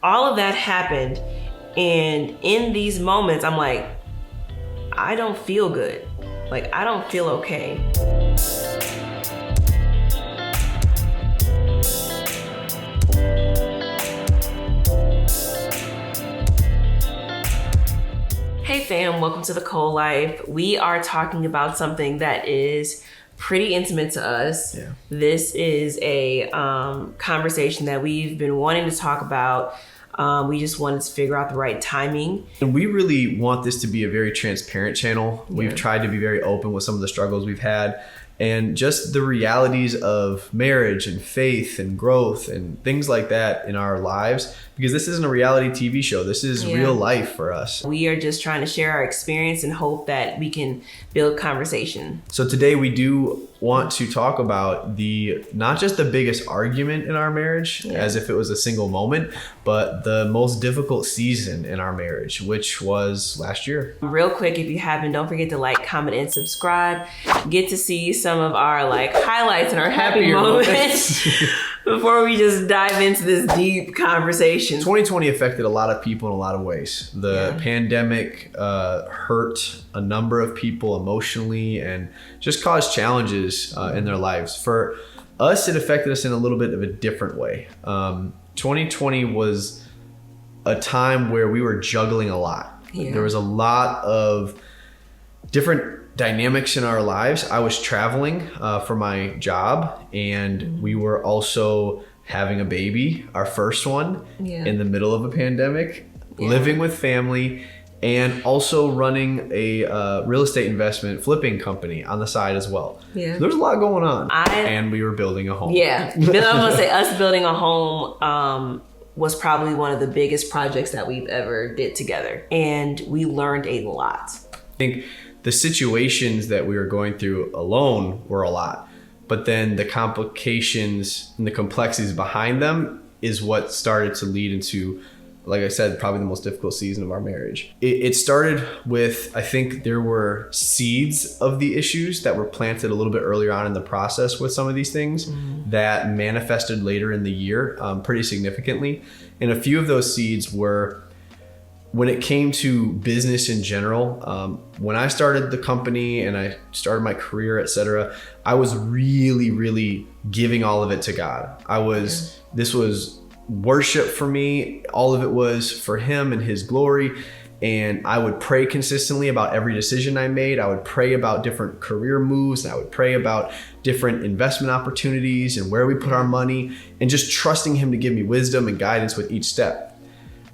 All of that happened. And in these moments, I'm like, I don't feel good. Like, I don't feel okay. Hey fam, welcome to The Cole Life. We are talking about something that is pretty intimate to us. Yeah. This is a conversation that we've been wanting to talk about. We just wanted to figure out the right timing. And we really want this to be a very transparent channel. Yeah. We've tried to be very open with some of the struggles we've had and just the realities of marriage and faith and growth and things like that in our lives, because this isn't a reality TV show. This is real life for us. We are just trying to share our experience and hope that we can build conversation. So today we do want to talk about not just the biggest argument in our marriage, as if it was a single moment, but the most difficult season in our marriage, which was last year. Real quick, if you haven't, don't forget to like, comment, and subscribe. Get to see some of our highlights and our happy moments before we just dive into this deep conversation. 2020 affected a lot of people in a lot of ways. The pandemic hurt a number of people emotionally and just caused challenges in their lives. For us, it affected us in a little bit of a different way. 2020 was a time where we were juggling a lot. Yeah. There was a lot of different dynamics in our lives. I was traveling for my job, and we were also having a baby, our first one, in the middle of a pandemic, living with family, and also running a real estate investment flipping company on the side as well. Yeah. So there's a lot going on. And we were building a home. Yeah. I was going to say, us building a home was probably one of the biggest projects that we've ever did together. And we learned a lot. I think the situations that we were going through alone were a lot, but then the complications and the complexities behind them is what started to lead into, like I said, probably the most difficult season of our marriage. It started with, I think there were seeds of the issues that were planted a little bit earlier on in the process with some of these things that manifested later in the year pretty significantly. And a few of those seeds were, when it came to business in general, when I started the company and I started my career, etc., I was really, really giving all of it to God. This was worship for me. All of it was for Him and His glory. And I would pray consistently about every decision I made. I would pray about different career moves. And I would pray about different investment opportunities and where we put our money, and just trusting Him to give me wisdom and guidance with each step.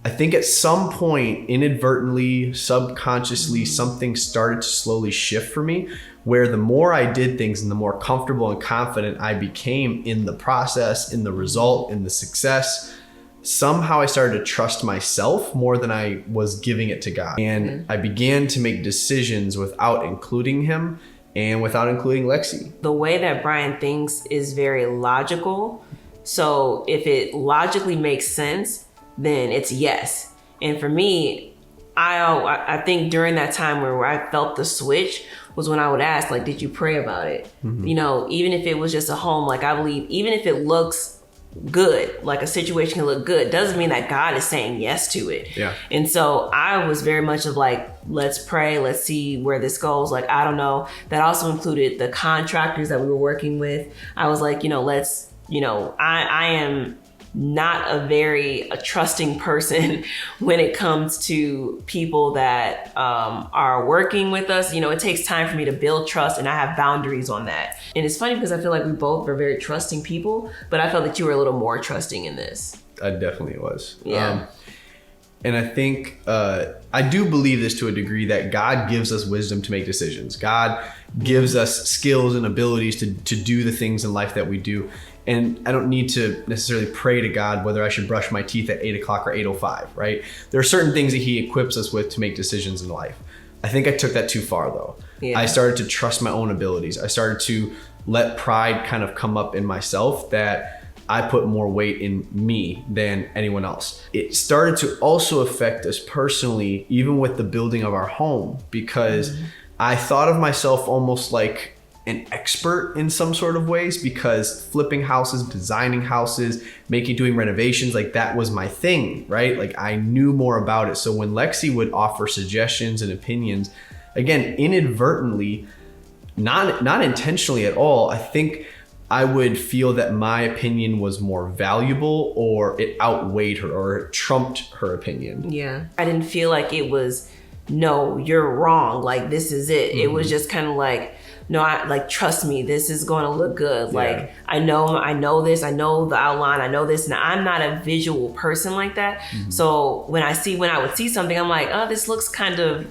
I think at some point, inadvertently, subconsciously, something started to slowly shift for me, where the more I did things and the more comfortable and confident I became in the process, in the result, in the success, somehow I started to trust myself more than I was giving it to God. And I began to make decisions without including Him and without including Lexi. The way that Brian thinks is very logical. So if it logically makes sense, then it's yes. And for me, I think during that time where I felt the switch was when I would ask, did you pray about it? You know, even if it was just a home, I believe, even if it looks good, a situation can look good, doesn't mean that God is saying yes to it. Yeah. And so I was very much of let's pray, let's see where this goes. I don't know. That also included the contractors that we were working with. I was I am not a very trusting person when it comes to people that are working with us. You know, it takes time for me to build trust, and I have boundaries on that. And it's funny because I feel like we both were very trusting people, but I felt that you were a little more trusting in this. I definitely was. Yeah. And I think, I do believe this to a degree, that God gives us wisdom to make decisions. God gives us skills and abilities to do the things in life that we do. And I don't need to necessarily pray to God whether I should brush my teeth at 8 o'clock or 8:05, right? There are certain things that He equips us with to make decisions in life. I think I took that too far though. Yeah. I started to trust my own abilities. I started to let pride kind of come up in myself, that I put more weight in me than anyone else. It started to also affect us personally, even with the building of our home, because I thought of myself almost like an expert in some sort of ways, because flipping houses, designing houses, doing renovations, like that was my thing, right? Like I knew more about it. So when Lexi would offer suggestions and opinions, again, inadvertently, not intentionally at all, I think I would feel that my opinion was more valuable, or it outweighed her, or it trumped her opinion. Yeah. I didn't feel like it was, no, you're wrong, like this is it. Mm-hmm. It was just kind of like, no, I like, trust me, this is going to look good. Yeah. Like I know this, I know the outline, I know this. Now I'm not a visual person like that. Mm-hmm. So when I would see something, I'm like, oh, this looks kind of,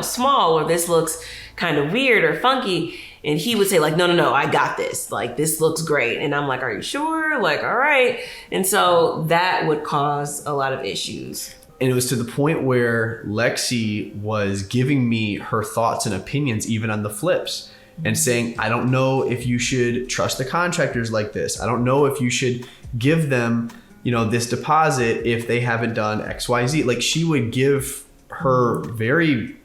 small, or this looks kind of weird or funky. And he would say like, no, I got this. Like, this looks great. And I'm like, are you sure? Like, all right. And so that would cause a lot of issues. And it was to the point where Lexi was giving me her thoughts and opinions, even on the flips, and saying, I don't know if you should trust the contractors like this. I don't know if you should give them, this deposit if they haven't done X, Y, Z. Like, she would give her very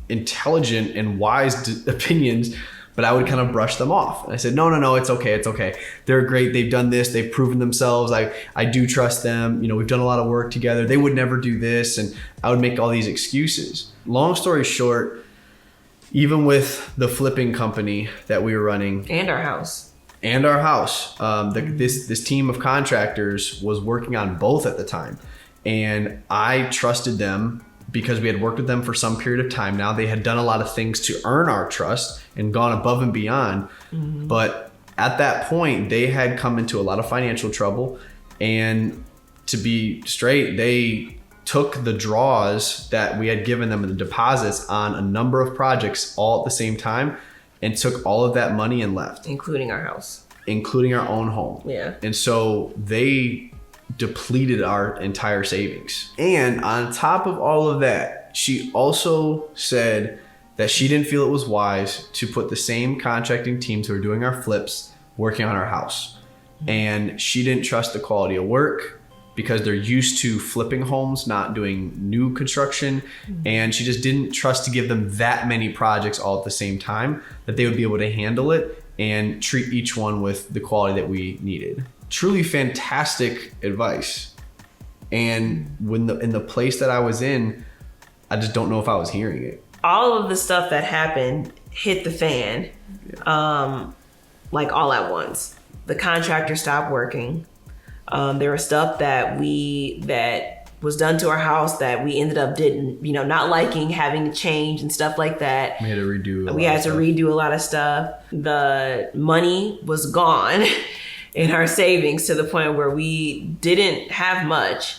intelligent and wise opinions, but I would kind of brush them off. And I said, no, it's okay. They're great. They've done this. They've proven themselves. I do trust them. We've done a lot of work together. They would never do this. And I would make all these excuses. Long story short, even with the flipping company that we were running. And our house. This team of contractors was working on both at the time. And I trusted them because we had worked with them for some period of time now. They had done a lot of things to earn our trust and gone above and beyond. Mm-hmm. But at that point, they had come into a lot of financial trouble. And to be straight, they took the draws that we had given them and the deposits on a number of projects all at the same time and took all of that money and left. Including our house. Including our own home. Yeah. And so they depleted our entire savings. And on top of all of that, she also said that she didn't feel it was wise to put the same contracting teams who were doing our flips working on our house. And she didn't trust the quality of work because they're used to flipping homes, not doing new construction. And she just didn't trust to give them that many projects all at the same time, that they would be able to handle it and treat each one with the quality that we needed. Truly fantastic advice. And in the place that I was in, I just don't know if I was hearing it. All of the stuff that happened hit the fan, like all at once. The contractor stopped working. There was stuff that was done to our house that we ended up not liking, having to change and stuff like that. We had to redo a lot of stuff. The money was gone in our savings to the point where we didn't have much.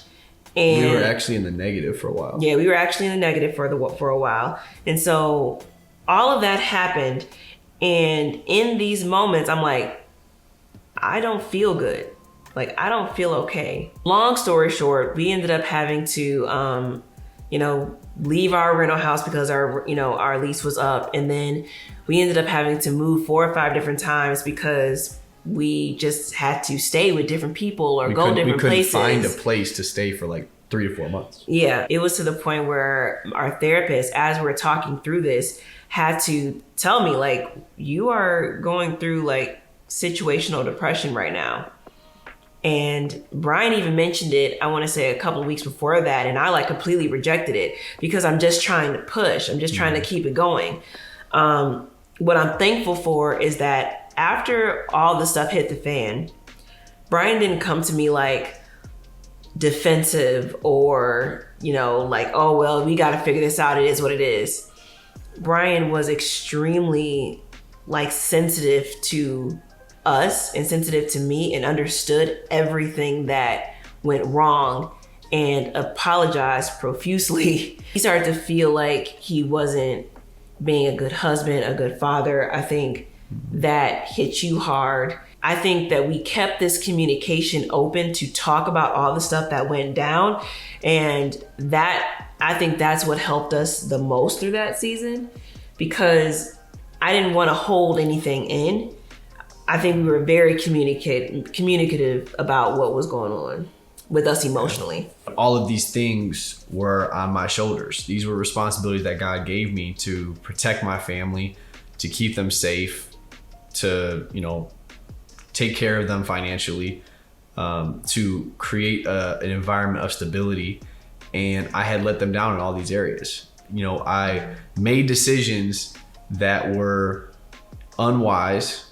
And we were actually in the negative for a while. Yeah, we were actually in the negative for a while. And so all of that happened. And in these moments, I'm like, I don't feel good. Like, I don't feel okay. Long story short, we ended up having to, leave our rental house because our lease was up. And then we ended up having to move 4 or 5 different times because we just had to stay with different people or go different places. We couldn't find a place to stay for like 3 to 4 months. Yeah, it was to the point where our therapist, as we're talking through this, had to tell me, like, you are going through like situational depression right now. And Brian even mentioned it, I want to say a couple of weeks before that. And I like completely rejected it because I'm just trying to push. I'm just trying to keep it going. What I'm thankful for is that after all the stuff hit the fan, Brian didn't come to me like defensive or, like, oh, well, we got to figure this out. It is what it is. Brian was extremely like sensitive to us and sensitive to me and understood everything that went wrong and apologized profusely. He started to feel like he wasn't being a good husband, a good father. I think that hit you hard. I think that we kept this communication open to talk about all the stuff that went down. And I think that's what helped us the most through that season, because I didn't want to hold anything in. I think we were very communicative about what was going on with us emotionally. All of these things were on my shoulders. These were responsibilities that God gave me to protect my family, to keep them safe, to, take care of them financially, to create an environment of stability. And I had let them down in all these areas. I made decisions that were unwise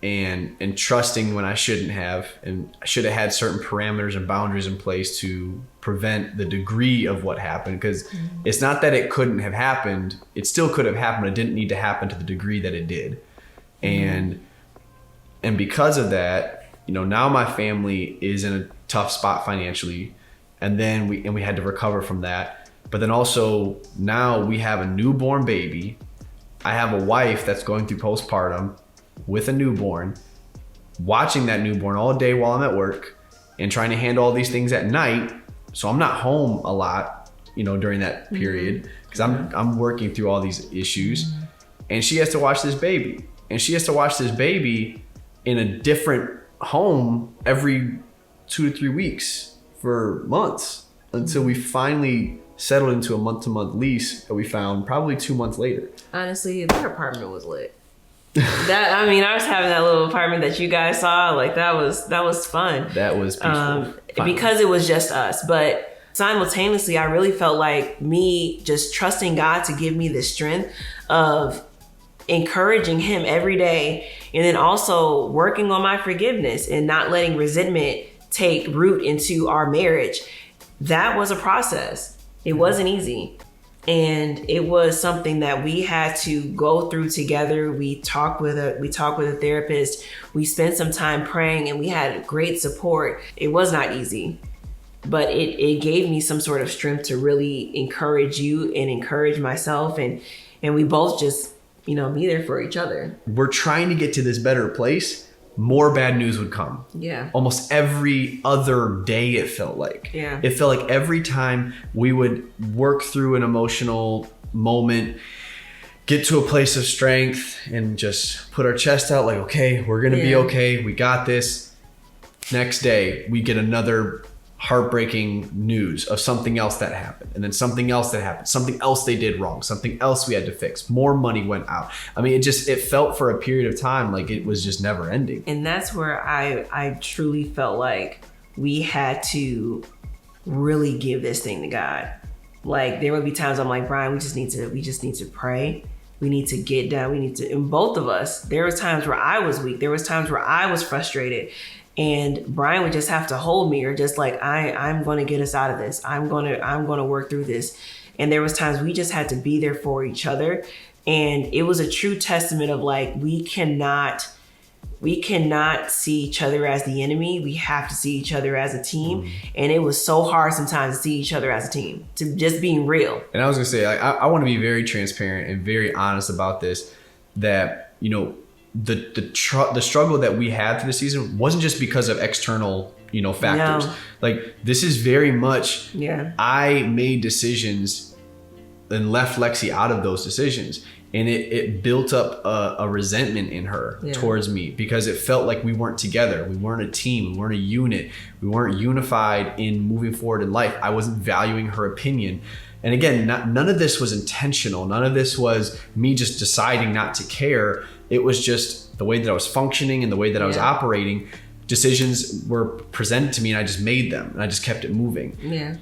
and trusting when I shouldn't have, and I should have had certain parameters and boundaries in place to prevent the degree of what happened. Because it's not that it couldn't have happened. It still could have happened. It didn't need to happen to the degree that it did. And because of that, now my family is in a tough spot financially. And then we had to recover from that. But then also now we have a newborn baby. I have a wife that's going through postpartum with a newborn, watching that newborn all day while I'm at work and trying to handle all these things at night. So I'm not home a lot, during that period, because I'm working through all these issues. And she has to watch this baby. And she has to watch this baby in a different home every 2 to 3 weeks for months until we finally settled into a month-to-month lease that we found probably 2 months later. Honestly, their apartment was lit. I was having that little apartment that you guys saw. Like that was fun. That was peaceful. Because it was just us. But simultaneously, I really felt like me just trusting God to give me the strength of encouraging him every day, and then also working on my forgiveness and not letting resentment take root into our marriage. That was a process. It wasn't easy. And it was something that we had to go through together. We talked with a therapist. We spent some time praying, and we had great support. It was not easy, but it gave me some sort of strength to really encourage you and encourage myself. And we both just, be there for each other. We're trying to get to this better place. More bad news would come. Yeah. Almost every other day, it felt like. Yeah. It felt like every time we would work through an emotional moment, get to a place of strength, and just put our chest out like, okay, we're going to be okay. We got this. Next day, we get another heartbreaking news of something else that happened, and then something else that happened, something else they did wrong, something else we had to fix, more money went out. It felt for a period of time like it was just never ending. And that's where I truly felt like we had to really give this thing to God. Like there would be times I'm like, Brian, we just need to pray. We need to get down. And both of us, there was times where I was weak. There was times where I was frustrated. And Brian would just have to hold me, or just like, I'm going to get us out of this. I'm going to work through this. And there was times we just had to be there for each other. And it was a true testament of like, we cannot see each other as the enemy. We have to see each other as a team. And it was so hard sometimes to see each other as a team, to just being real. And I was going to say, I want to be very transparent and very honest about this, that, the struggle that we had through the season wasn't just because of external, factors. No. Like this is very much, Yeah. I made decisions and left Lexi out of those decisions. And it built up a resentment in her towards me, because it felt like we weren't together. We weren't a team. We weren't a unit. We weren't unified in moving forward in life. I wasn't valuing her opinion. And again, none of this was intentional. None of this was me just deciding not to care. It was just the way that I was functioning and the way that I was operating. Decisions were presented to me and I just made them and I just kept it moving. Yeah.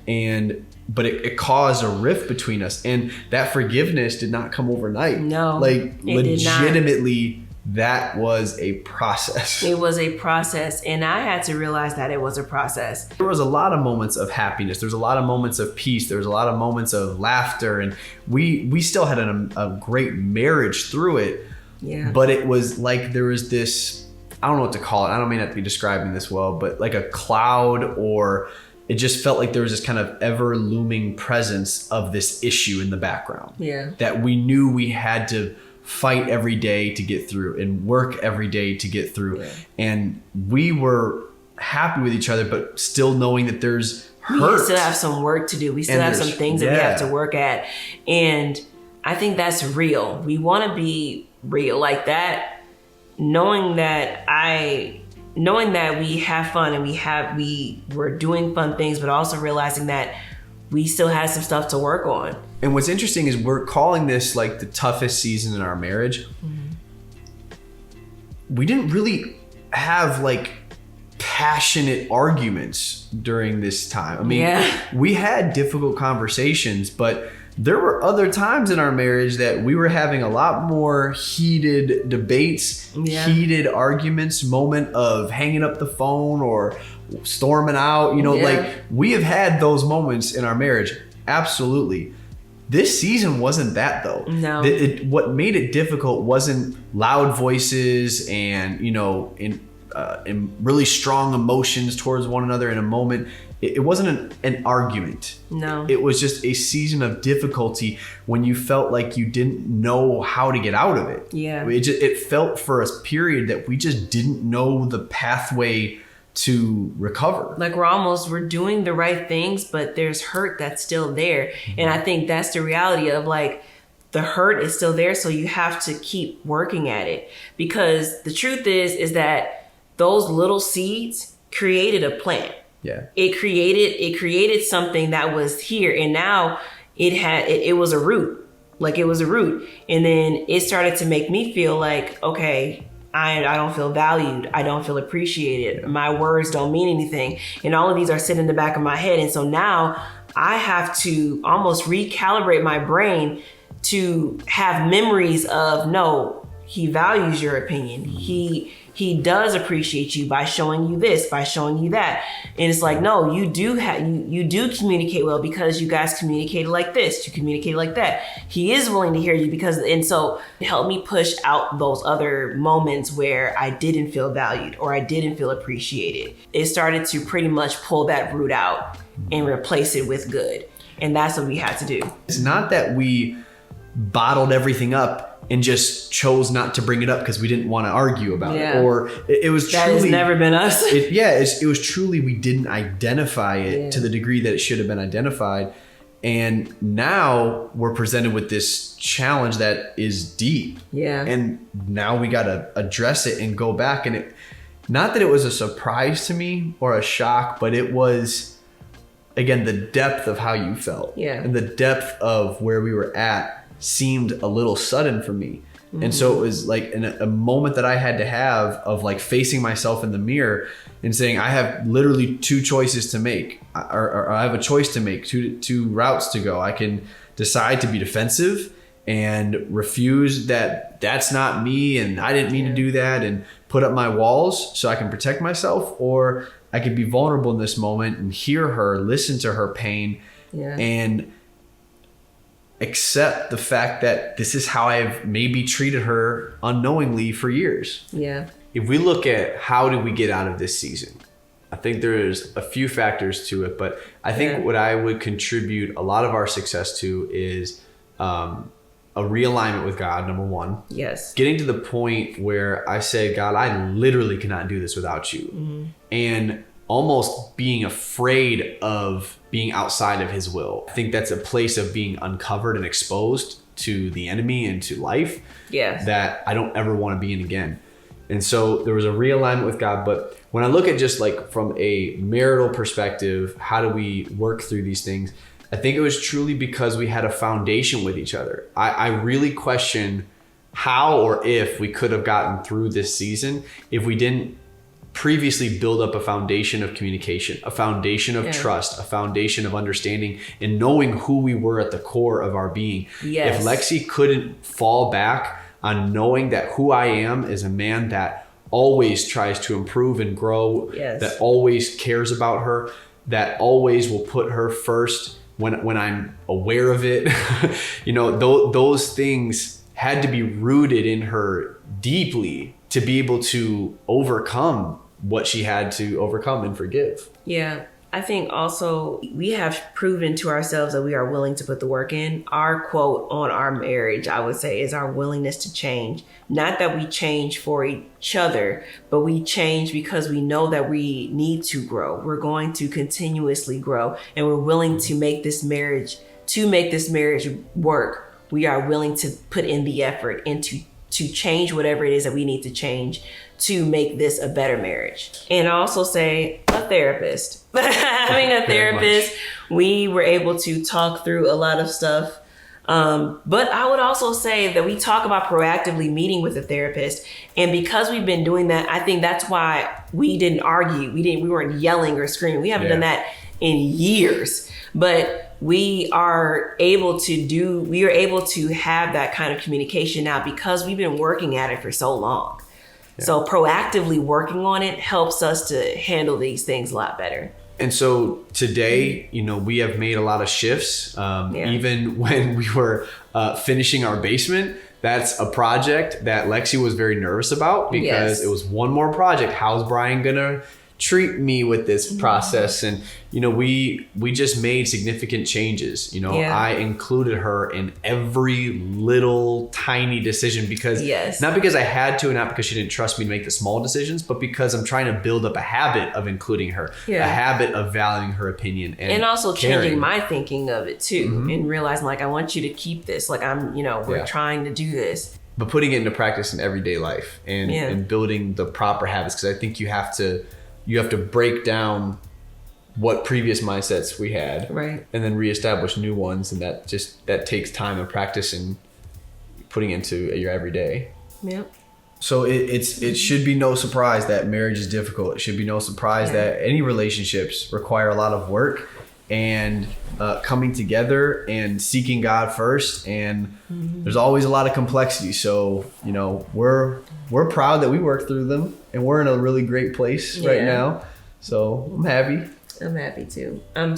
But it caused a rift between us, and that forgiveness did not come overnight. No, like legitimately, that was a process. It was a process, and I had to realize that it was a process. There was a lot of moments of happiness. There's a lot of moments of peace. There was a lot of moments of laughter, and we still had a great marriage through it. Yeah. But it was like there was this, I don't know what to call it. I don't mean not to be describing this well, but like a cloud, or it just felt like there was this kind of ever looming presence of this issue in the background. Yeah. That we knew we had to fight every day to get through and work every day to get through. Yeah. And we were happy with each other, but still knowing that there's hurt. We still have some work to do. We still have some things that we have to work at. And I think that's real. We want to be real like that, knowing that we have fun and we were doing fun things, but also realizing that we still had some stuff to work on. And what's interesting is we're calling this like the toughest season in our marriage. Mm-hmm. we didn't really have like passionate arguments during this time. I mean, we had difficult conversations, but there were other times in our marriage that we were having a lot more heated debates, heated arguments, moment of hanging up the phone or storming out, like we have had those moments in our marriage. Absolutely. This season wasn't that though. No. What made it difficult wasn't loud voices and, in really strong emotions towards one another in a moment. It wasn't an argument. No. It was just a season of difficulty when you felt like you didn't know how to get out of it. Yeah. It felt for a period that we just didn't know the pathway to recover. Like we're doing the right things, but there's hurt that's still there. And I think that's the reality of like, the hurt is still there. So you have to keep working at it, because the truth is that those little seeds created a plant. Yeah. It created something that was here, and now it was a root. Like it was a root. And then it started to make me feel like, okay, I don't feel valued. I don't feel appreciated. My words don't mean anything. And all of these are sitting in the back of my head. And so now I have to almost recalibrate my brain to have memories of, no, he values your opinion. He does appreciate you by showing you this, by showing you that. And it's like, no, you do communicate well because you guys communicated like this, you communicated like that. He is willing to hear you and so it helped me push out those other moments where I didn't feel valued or I didn't feel appreciated. It started to pretty much pull that root out and replace it with good. And that's what we had to do. It's not that we bottled everything up and just chose not to bring it up because we didn't want to argue about it. Or it was that truly... has never been us. It was truly we didn't identify it to the degree that it should have been identified. And now we're presented with this challenge that is deep. Yeah. And now we got to address it and go back. And not that it was a surprise to me or a shock, but it was, again, the depth of how you felt. Yeah. And the depth of where we were at seemed a little sudden for me. And so it was like a moment that I had to have of like facing myself in the mirror and saying, I have literally two choices to make, or I have a choice to make, two routes to go. I can decide to be defensive and refuse that's not me and I didn't mean to do that and put up my walls so I can protect myself, or I could be vulnerable in this moment and hear her, listen to her pain, and accept the fact that this is how I've maybe treated her unknowingly for years. Yeah. If we look at how did we get out of this season, I think there's a few factors to it, but I think what I would contribute a lot of our success to is a realignment with God, number one. Yes. Getting to the point where I said, God, I literally cannot do this without you. Mm-hmm. And almost being afraid of being outside of his will. I think that's a place of being uncovered and exposed to the enemy and to life that I don't ever want to be in again. And so there was a realignment with God. But when I look at just like from a marital perspective, how do we work through these things? I think it was truly because we had a foundation with each other. I really question how or if we could have gotten through this season if we didn't previously build up a foundation of communication, a foundation of trust, a foundation of understanding and knowing who we were at the core of our being. Yes. If Lexi couldn't fall back on knowing that who I am is a man that always tries to improve and grow, that always cares about her, that always will put her first when I'm aware of it, those things had to be rooted in her deeply to be able to overcome what she had to overcome and forgive. Yeah. I think also we have proven to ourselves that we are willing to put the work in. Our quote on our marriage, I would say, is our willingness to change. Not that we change for each other, but we change because we know that we need to grow. We're going to continuously grow, and we're willing to make this marriage work. We are willing to put in the effort and to change whatever it is that we need to change to make this a better marriage. And I also say a therapist. Having a therapist, we were able to talk through a lot of stuff But I would also say that we talk about proactively meeting with a therapist. And because we've been doing that, I think that's why we didn't argue. We weren't yelling or screaming. We haven't done that in years. But we are able to have that kind of communication now because we've been working at it for so long. Yeah. So proactively working on it helps us to handle these things a lot better. And so today, we have made a lot of shifts. Even when we were finishing our basement, that's a project that Lexi was very nervous about because it was one more project. How's Brian gonna treat me with this process? And we just made significant changes. I included her in every little tiny decision because not because I had to and not because she didn't trust me to make the small decisions, but because I'm trying to build up a habit of including her, a habit of valuing her opinion and also changing my thinking of it too, and realizing like I want you to keep this, like I'm we're trying to do this, but putting it into practice in everyday life and building the proper habits, because I think you have to break down what previous mindsets we had, right, and then reestablish new ones, and that takes time and practice and putting into your everyday. Yep. So it should be no surprise that marriage is difficult. It should be no surprise that any relationships require a lot of work and coming together and seeking God first. And there's always a lot of complexity. So we're proud that we worked through them, and we're in a really great place right now. So I'm happy. I'm happy too. I'm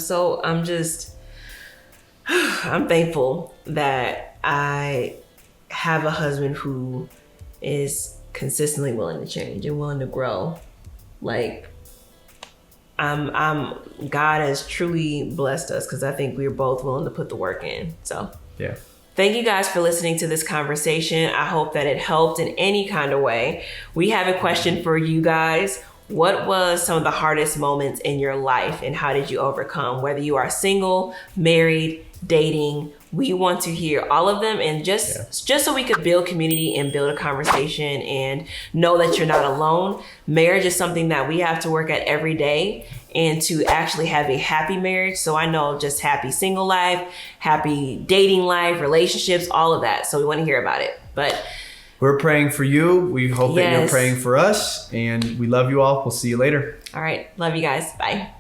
thankful that I have a husband who is consistently willing to change and willing to grow. Like God has truly blessed us because I think we're both willing to put the work in. So thank you guys for listening to this conversation. I hope that it helped in any kind of way. We have a question for you guys. What was some of the hardest moments in your life and how did you overcome? Whether you are single, married, dating, we want to hear all of them, and just so we could build community and build a conversation and know that you're not alone. Marriage is something that we have to work at every day, and to actually have a happy marriage. So I know just happy single life, happy dating life, relationships, all of that. So we want to hear about it. But we're praying for you. We hope that you're praying for us, and we love you all. We'll see you later. All right. Love you guys. Bye.